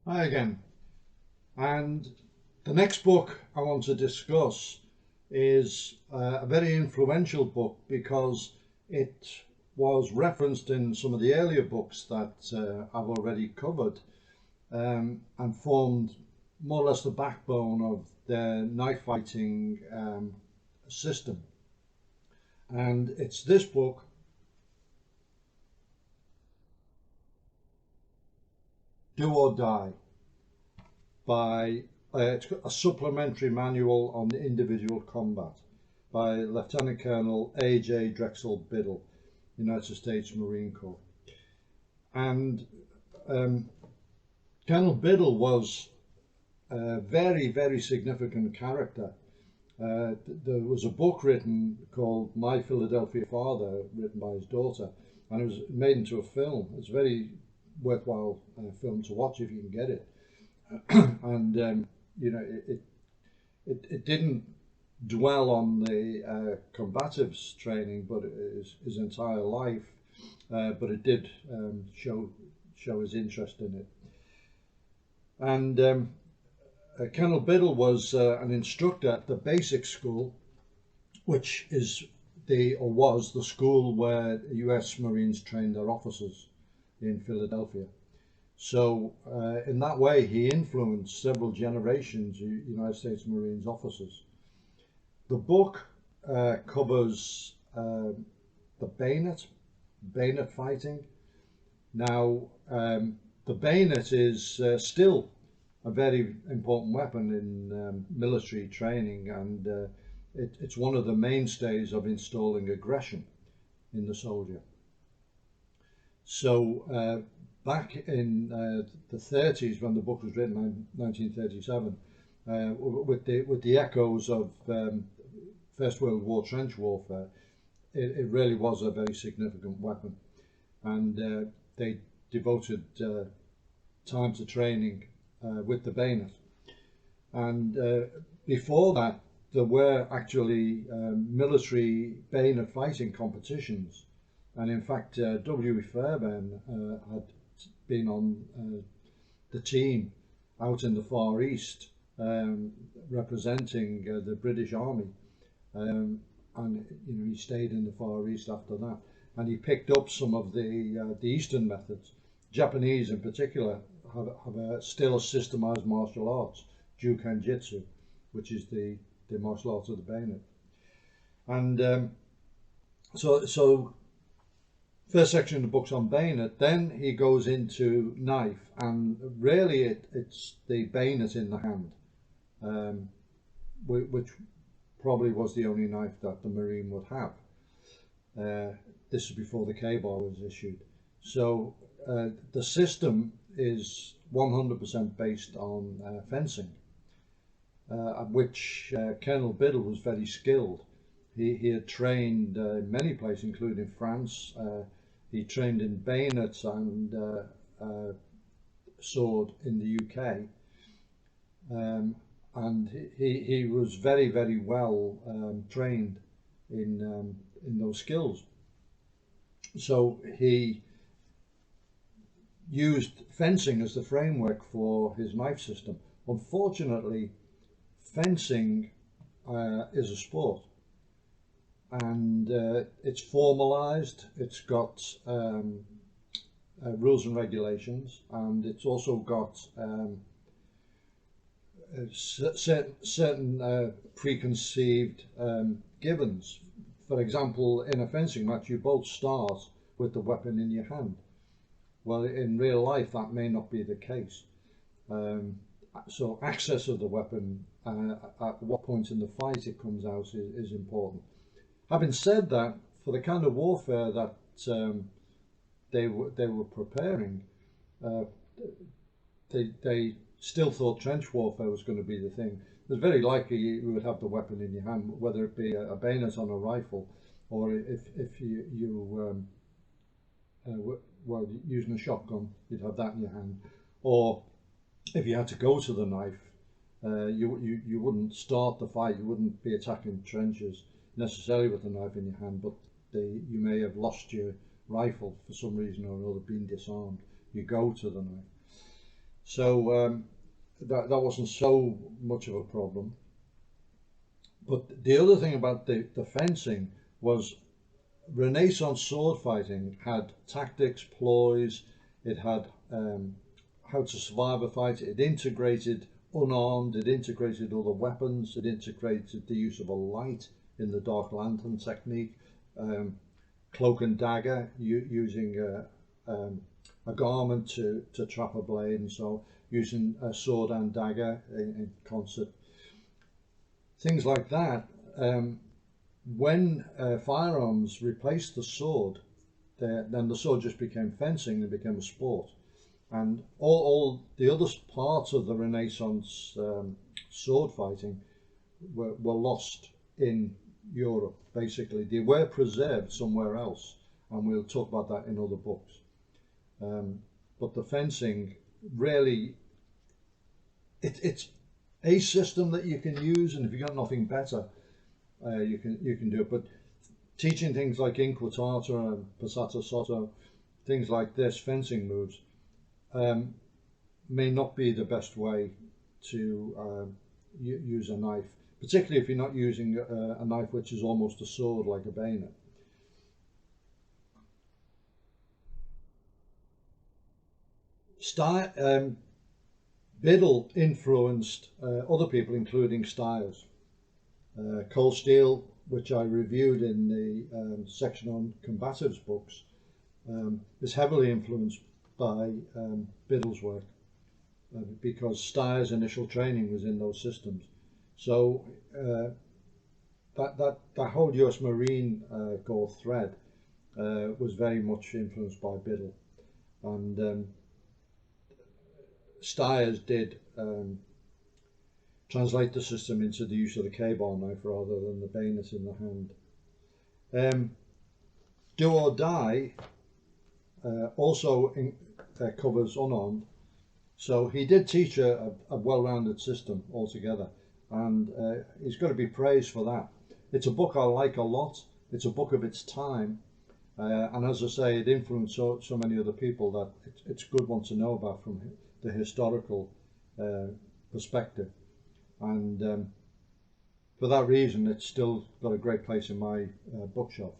Hi again. And the next book I want to discuss is a very influential book because it was referenced in some of the earlier books that I've already covered and formed more or less the backbone of the knife fighting system. And it's this book, Do or Die, by it's a supplementary manual on individual combat by Lieutenant Colonel AJ Biddle, United States Marine Corps. And Colonel Biddle was a very, very significant character. There was a book written called My Philadelphia Father, written by his daughter, and it was made into a film. It's a very worthwhile film to watch if you can get it. And it didn't dwell on the combatives training, but his entire life, but it did show his interest in it. And Colonel Biddle was an instructor at the basic school, which was the school where US Marines trained their officers in Philadelphia. So in that way, he influenced several generations of United States Marines officers. The book covers the bayonet fighting. Now, the bayonet is still a very important weapon in military training, and it's one of the mainstays of installing aggression in the soldier. So back in the 30s, when the book was written in 1937, with the echoes of First World War trench warfare, it really was a very significant weapon, and they devoted time to training with the bayonet. And before that, there were actually military bayonet fighting competitions, and in fact W. Fairbairn had been on the team out in the Far East representing the British Army, and he stayed in the Far East after that, and he picked up some of the Eastern methods. Japanese in particular have still a systemized martial arts, Jukenjutsu, which is the martial arts of the bayonet. And so first section of the book's on bayonet, then he goes into knife, and really it's the bayonet in the hand, which probably was the only knife that the Marine would have. This is before the K-bar was issued. So the system is 100% based on fencing, at which Colonel Biddle was very skilled. He had trained in many places, including France. He trained in bayonets and sword in the UK, and he was very, very well trained in those skills. So he used fencing as the framework for his knife system. Unfortunately, fencing is a sport, and it's formalized, it's got rules and regulations, and it's also got certain preconceived givens. For example, in a fencing match, you both start with the weapon in your hand. Well, in real life, that may not be the case. So access of the weapon at what point in the fight it comes out is important. Having said that, for the kind of warfare that they were preparing, they still thought trench warfare was going to be the thing. It was very likely you would have the weapon in your hand, whether it be a bayonet on a rifle, or if you were using a shotgun, you'd have that in your hand. Or if you had to go to the knife, you wouldn't start the fight, you wouldn't be attacking trenches necessarily with the knife in your hand, but you may have lost your rifle for some reason or another, been disarmed. You go to the knife. So that wasn't so much of a problem. But the other thing about the fencing was Renaissance sword fighting had tactics, ploys, it had how to survive a fight, it integrated unarmed, it integrated other weapons, it integrated the use of a light in the dark lantern technique, cloak and dagger, using a garment to trap a blade, and so using a sword and dagger in concert. Things like that. When firearms replaced the sword, then the sword just became fencing and became a sport. And all the other parts of the Renaissance sword fighting were lost in Europe, basically. They were preserved somewhere else, and we'll talk about that in other books. But the fencing really, it's a system that you can use, and if you've got nothing better, you can do it. But teaching things like inquadrata and passata sotto, things like this, fencing moves, may not be the best way to use a knife, particularly if you're not using a knife which is almost a sword, like a bayonet. Biddle influenced other people, including Stiers. Cold Steel, which I reviewed in the section on Combatives books, is heavily influenced by Biddle's work because Stiers' initial training was in those systems. So that whole US Marine Corps thread was very much influenced by Biddle, and Stiers did translate the system into the use of the K-bar knife rather than the bayonet in the hand. Do or Die also covers unarmed, so he did teach a well-rounded system altogether, and he's got to be praised for that. It's a book I like a lot. It's a book of its time, and as I say, it influenced so many other people that it's a good one to know about from the historical perspective. And for that reason, it's still got a great place in my bookshelf.